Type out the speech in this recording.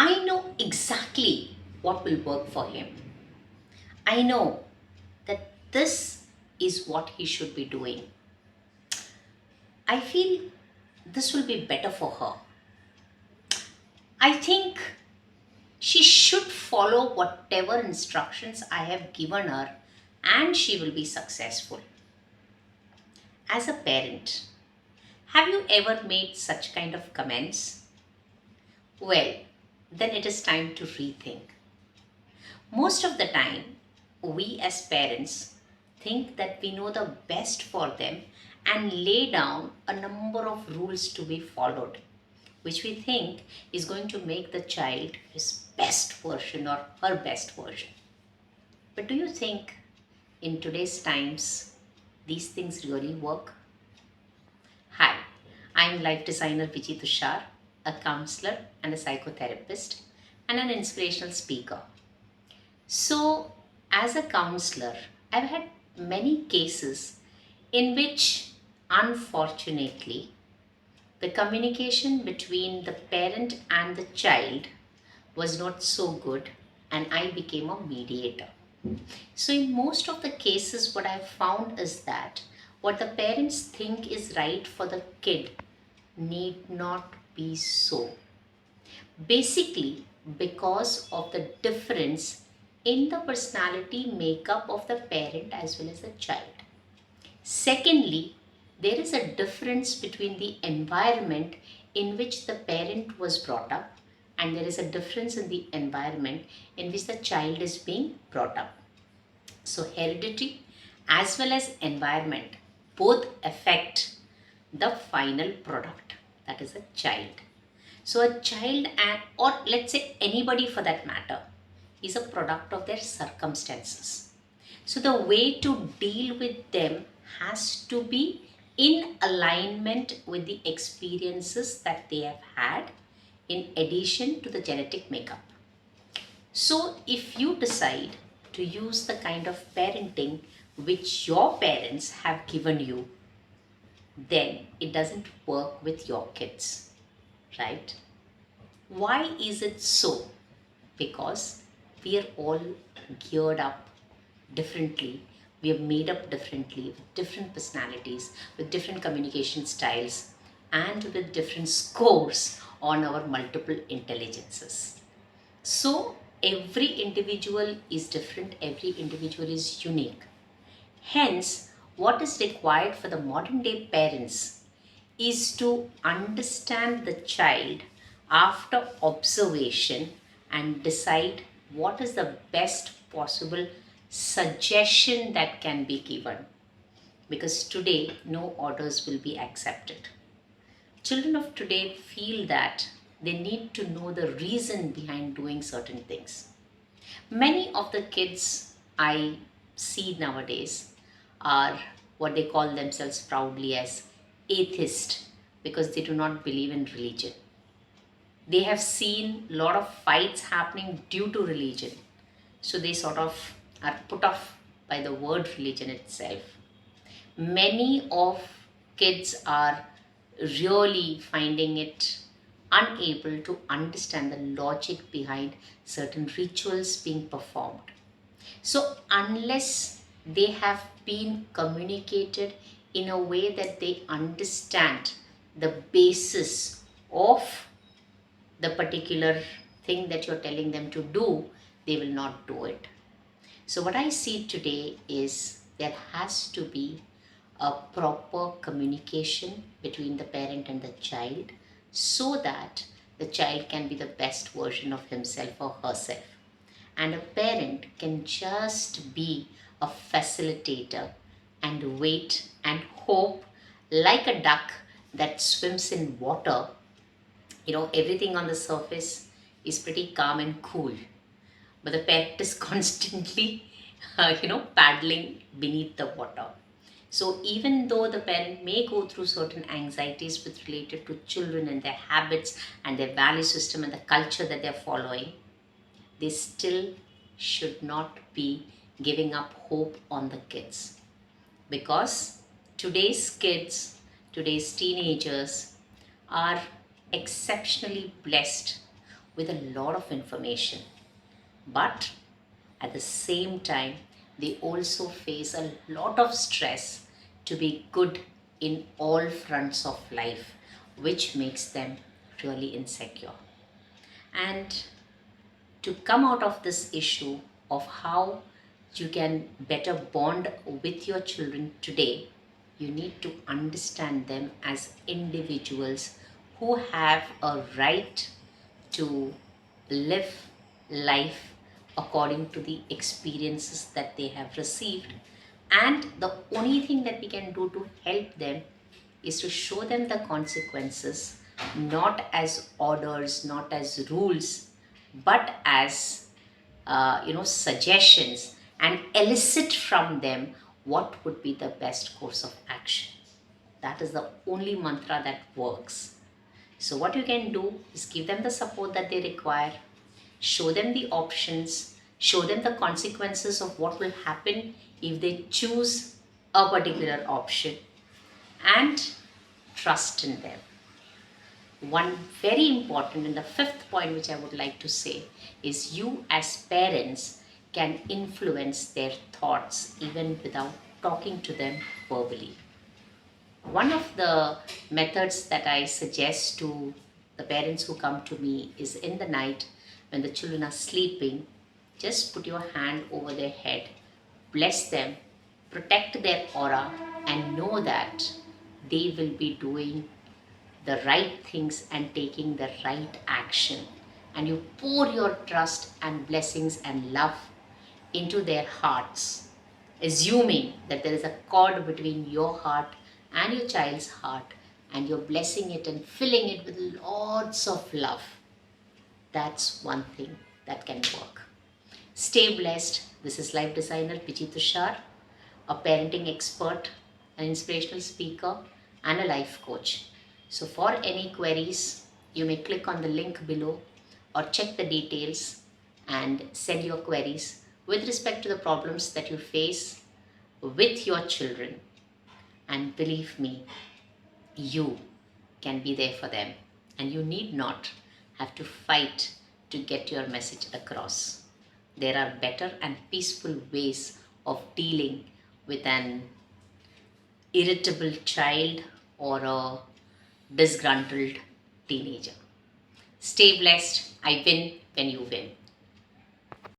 I know exactly what will work for him. I know that this is what he should be doing. I feel this will be better for her. I think she should follow whatever instructions I have given her and she will be successful. As a parent, have you ever made such kind of comments? Well, then it is time to rethink. Most of the time, we as parents think that we know the best for them and lay down a number of rules to be followed, which we think is going to make the child his best version or her best version. But do you think in today's times these things really work? Hi, I'm life designer Biji Tushar, a counselor and a psychotherapist, and an inspirational speaker. So, as a counselor, I've had many cases in which, unfortunately, the communication between the parent and the child was not so good, and I became a mediator. So, in most of the cases, what I've found is that what the parents think is right for the kid need not be so. Basically, because of the difference in the personality makeup of the parent as well as the child. Secondly, there is a difference between the environment in which the parent was brought up, and there is a difference in the environment in which the child is being brought up. So, heredity as well as environment both affect the final product, that is a child. So, a child, and or let's say anybody for that matter, is a product of their circumstances. So, the way to deal with them has to be in alignment with the experiences that they have had, in addition to the genetic makeup. So, if you decide to use the kind of parenting which your parents have given you, then it doesn't work with your kids, right? Why is it so? Because we are all geared up differently. We are made up differently with different personalities, with different communication styles, and with different scores on our multiple intelligences. So, every individual is different, every individual is unique. Hence, what is required for the modern day parents is to understand the child after observation and decide what is the best possible suggestion that can be given. Because today, no orders will be accepted. Children of today feel that they need to know the reason behind doing certain things. Many of the kids I see nowadays are what they call themselves proudly as atheist because they do not believe in religion. They have seen a lot of fights happening due to religion. So they sort of are put off by the word religion itself. Many of kids are really finding it unable to understand the logic behind certain rituals being performed. So, unless they have been communicated in a way that they understand the basis of the particular thing that you're telling them to do, they will not do it. So, what I see today is there has to be a proper communication between the parent and the child so that the child can be the best version of himself or herself. And a parent can just be a facilitator and wait and hope like a duck that swims in water. Everything on the surface is pretty calm and cool, but the pet is constantly paddling beneath the water. So even though the parent may go through certain anxieties with related to children and their habits and their value system and the culture that they're following, they still should not be giving up hope on the kids, because today's kids, today's teenagers are exceptionally blessed with a lot of information, but at the same time, they also face a lot of stress to be good in all fronts of life, which makes them really insecure. And to come out of this issue of how you can better bond with your children today, you need to understand them as individuals who have a right to live life according to the experiences that they have received. And the only thing that we can do to help them is to show them the consequences, not as orders, not as rules, but as suggestions, and elicit from them what would be the best course of action. That is the only mantra that works. So what you can do is give them the support that they require, show them the options, show them the consequences of what will happen if they choose a particular option, and trust in them. One very important, and the fifth point which I would like to say, is you as parents can influence their thoughts even without talking to them verbally. One of the methods that I suggest to the parents who come to me is in the night when the children are sleeping, just put your hand over their head, bless them, protect their aura, and know that they will be doing the right things and taking the right action. And you pour your trust and blessings and love into their hearts, assuming that there is a cord between your heart and your child's heart, and you're blessing it and filling it with lots of love. That's one thing that can work. Stay blessed. This is Life Designer Biji Tushar, a parenting expert, an inspirational speaker, and a life coach. So for any queries, you may click on the link below or check the details and send your queries with respect to the problems that you face with your children. And believe me, you can be there for them, and you need not have to fight to get your message across. There are better and peaceful ways of dealing with an irritable child or a disgruntled teenager. Stay blessed. I win when you win.